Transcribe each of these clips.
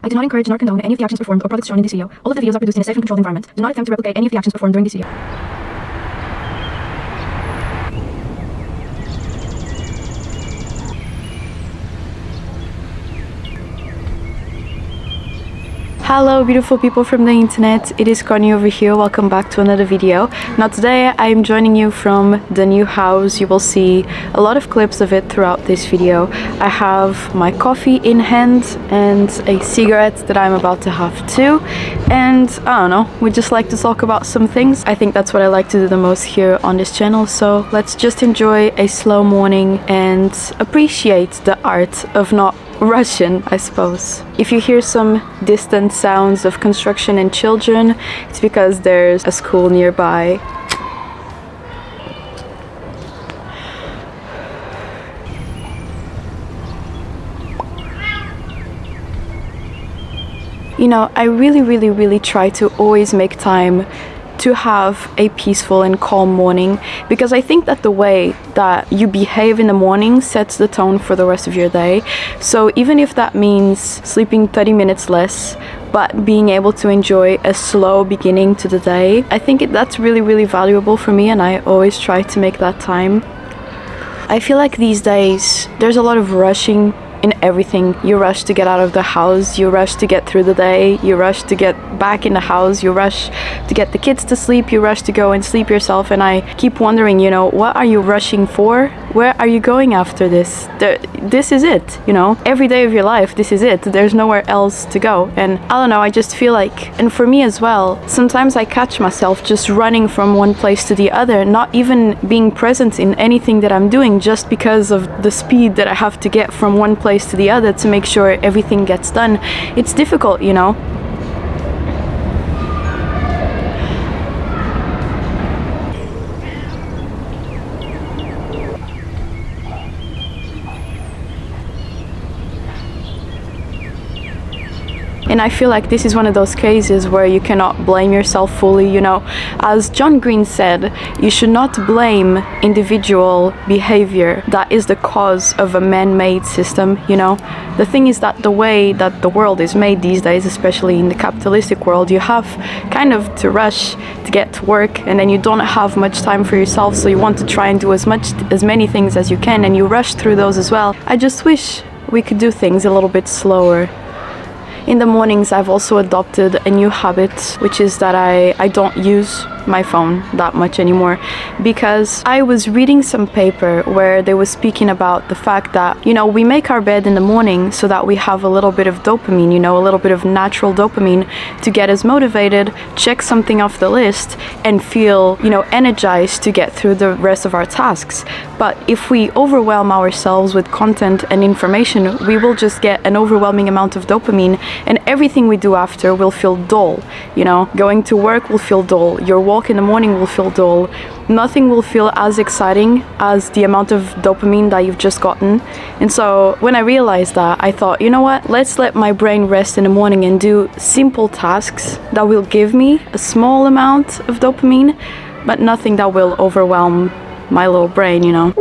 I do not encourage nor condone any of the actions performed or products shown in this video. All of the videos are produced in a safe and controlled environment. Do not attempt to replicate any of the actions performed during this video. Hello beautiful people from the internet, it is Connie over here. Welcome back to another video. Now today I am joining you from the new house. You will see a lot of clips of it throughout this video. I have my coffee in hand and a cigarette that I'm about to have too, and I don't know, we just like to talk about some things. I think that's what I like to do the most here on this channel, so let's just enjoy a slow morning and appreciate the art of not Russian, I suppose. If you hear some distant sounds of construction and children, it's because there's a school nearby. You know, I really try to always make time to have a peaceful and calm morning, because I think that the way that you behave in the morning sets the tone for the rest of your day. So even if that means sleeping 30 minutes less but being able to enjoy a slow beginning to the day, I think that's really valuable for me, and I always try to make that time. I feel like these days there's a lot of rushing in everything. You rush to get out of the house, you rush to get through the day, you rush to get back in the house, you rush to get the kids to sleep, you rush to go and sleep yourself, and I keep wondering, you know, what are you rushing for? Where are you going after this? This is it, you know, every day of your life, this is it. There's nowhere else to go. And I don't know, I just feel like, and for me as well, sometimes I catch myself just running from one place to the other, not even being present in anything that I'm doing, just because of the speed that I have to get from one place to the other to make sure everything gets done. It's difficult, you know. And I feel like this is one of those cases where you cannot blame yourself fully, you know. As John Green said, you should not blame individual behavior that is the cause of a man-made system, you know. The thing is that the way that the world is made these days, especially in the capitalistic world, you have kind of to rush to get to work, and then you don't have much time for yourself, so you want to try and do as many things as you can, and you rush through those as well. I just wish we could do things a little bit slower. In the mornings, I've also adopted a new habit, which is that I don't use my phone that much anymore, because I was reading some paper where they were speaking about the fact that, you know, we make our bed in the morning so that we have a little bit of dopamine, you know, a little bit of natural dopamine to get us motivated, check something off the list, and feel, you know, energized to get through the rest of our tasks. But if we overwhelm ourselves with content and information, we will just get an overwhelming amount of dopamine, and everything we do after will feel dull. You know, going to work will feel dull, your walk in the morning will feel dull, nothing will feel as exciting as the amount of dopamine that you've just gotten. And so when I realized that, I thought, you know what, let's let my brain rest in the morning and do simple tasks that will give me a small amount of dopamine, but nothing that will overwhelm my little brain, you know.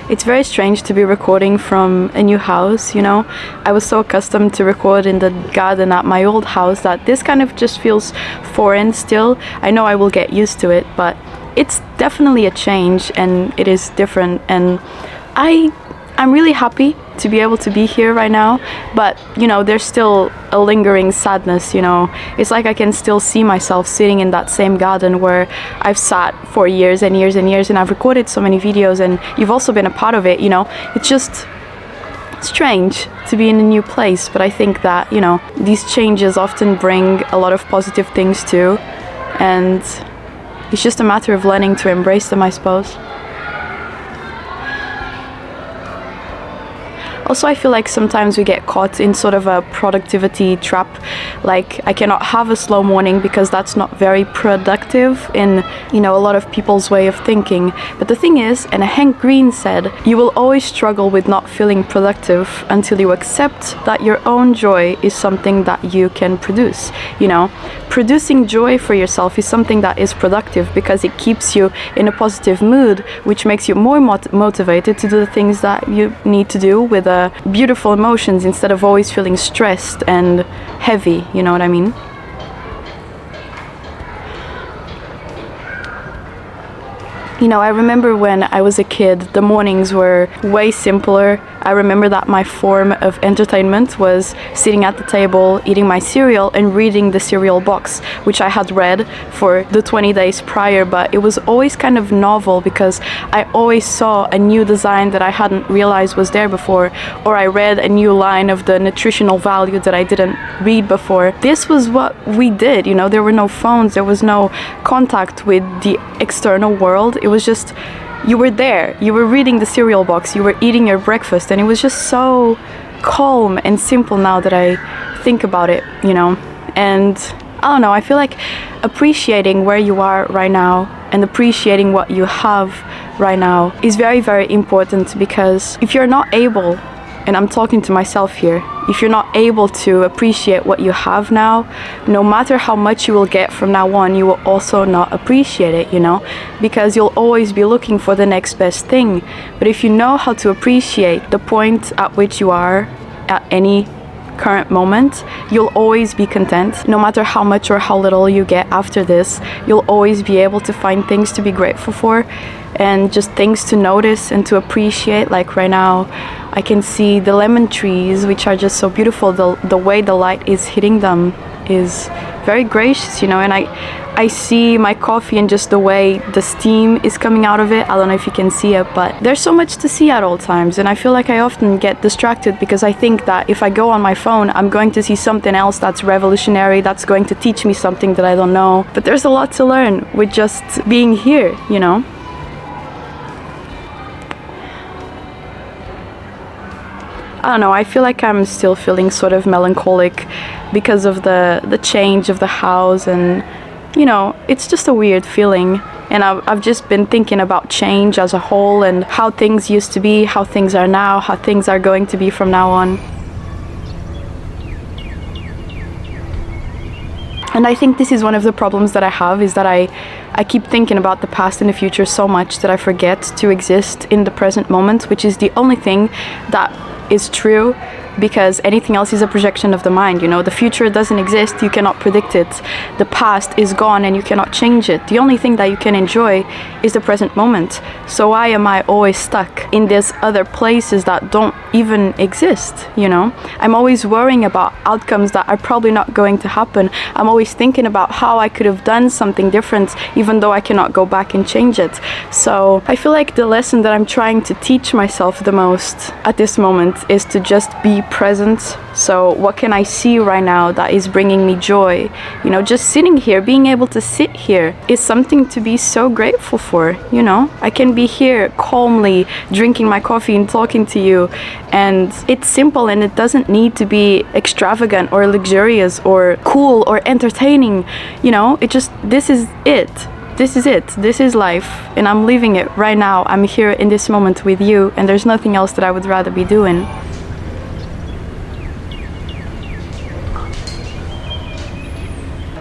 It's very strange to be recording from a new house, you know. I was so accustomed to record in the garden at my old house that this kind of just feels foreign still. I know I will get used to it, but it's definitely a change and it is different, and I'm really happy to be able to be here right now, but you know, there's still a lingering sadness, you know. It's like I can still see myself sitting in that same garden where I've sat for years and years and years, and I've recorded so many videos, and you've also been a part of it, you know. It's just strange to be in a new place, but I think that, you know, these changes often bring a lot of positive things too. and it's just a matter of learning to embrace them, I suppose. Also, I feel like sometimes we get caught in sort of a productivity trap. Like, I cannot have a slow morning because that's not very productive in, you know, a lot of people's way of thinking. But the thing is, and Hank Green said, you will always struggle with not feeling productive until you accept that your own joy is something that you can produce. You know, producing joy for yourself is something that is productive because it keeps you in a positive mood, which makes you more motivated to do the things that you need to do with beautiful emotions instead of always feeling stressed and heavy, you know what I mean? You know, I remember when I was a kid, the mornings were way simpler. I remember that my form of entertainment was sitting at the table, eating my cereal and reading the cereal box, which I had read for the 20 days prior, but it was always kind of novel because I always saw a new design that I hadn't realized was there before, or I read a new line of the nutritional value that I didn't read before. This was what we did, you know, there were no phones, there was no contact with the external world. It was just, you were there, you were reading the cereal box, you were eating your breakfast, and it was just so calm and simple now that I think about it, you know. And I don't know, I feel like appreciating where you are right now and appreciating what you have right now is very, very important, because if you're not able, and I'm talking to myself here, if you're not able to appreciate what you have now, no matter how much you will get from now on, you will also not appreciate it, you know, because you'll always be looking for the next best thing. But if you know how to appreciate the point at which you are at any current moment, you'll always be content. No matter how much or how little you get after this, you'll always be able to find things to be grateful for and just things to notice and to appreciate. Like right now, I can see the lemon trees, which are just so beautiful. The way the light is hitting them is very gracious, you know, and I see my coffee and just the way the steam is coming out of it. I don't know if you can see it, but there's so much to see at all times, and I feel like I often get distracted because I think that if I go on my phone, I'm going to see something else that's revolutionary, that's going to teach me something that I don't know. But there's a lot to learn with just being here, you know. I don't know, I feel like I'm still feeling sort of melancholic because of the change of the house, and you know, it's just a weird feeling. And I've just been thinking about change as a whole and how things used to be, how things are now, how things are going to be from now on. And I think this is one of the problems that I have, is that I keep thinking about the past and the future so much that I forget to exist in the present moment, which is the only thing that is true, because anything else is a projection of the mind, you know. The future doesn't exist, you cannot predict it. The past is gone and you cannot change it. The only thing that you can enjoy is the present moment. So why am I always stuck in these other places that don't even exist, you know? I'm always worrying about outcomes that are probably not going to happen. I'm always thinking about how I could have done something different, even though I cannot go back and change it. So I feel like the lesson that I'm trying to teach myself the most at this moment is to just be present. So what can I see right now that is bringing me joy? You know, just sitting here, being able to sit here is something to be so grateful for, you know. I can be here calmly drinking my coffee and talking to you, and it's simple and it doesn't need to be extravagant or luxurious or cool or entertaining, you know. It just, this is it. This is it. This is life, and I'm living it right now. I'm here in this moment with you, and there's nothing else that I would rather be doing.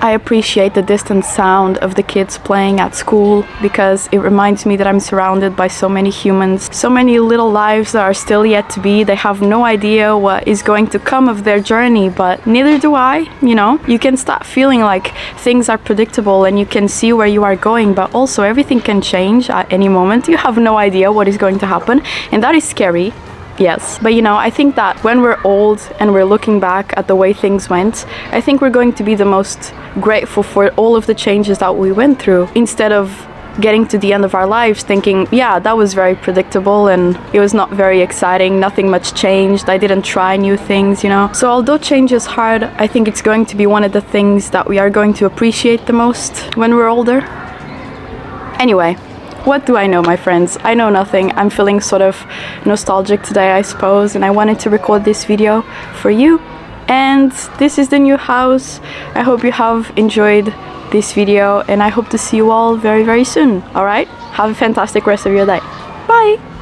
I appreciate the distant sound of the kids playing at school, because it reminds me that I'm surrounded by so many humans, so many little lives that are still yet to be. They have no idea what is going to come of their journey, but neither do I, you know. You can start feeling like things are predictable and you can see where you are going, but also everything can change at any moment. You have no idea what is going to happen, and that is scary. Yes, but you know, I think that when we're old and we're looking back at the way things went, I think we're going to be the most grateful for all of the changes that we went through, instead of getting to the end of our lives thinking, yeah, that was very predictable and it was not very exciting, nothing much changed, I didn't try new things, you know. So although change is hard, I think it's going to be one of the things that we are going to appreciate the most when we're older. Anyway, what do I know, my friends? I know nothing. I'm feeling sort of nostalgic today, I suppose, and I wanted to record this video for you. And this is the new house. I hope you have enjoyed this video, and I hope to see you all very, very soon. All right? Have a fantastic rest of your day. Bye!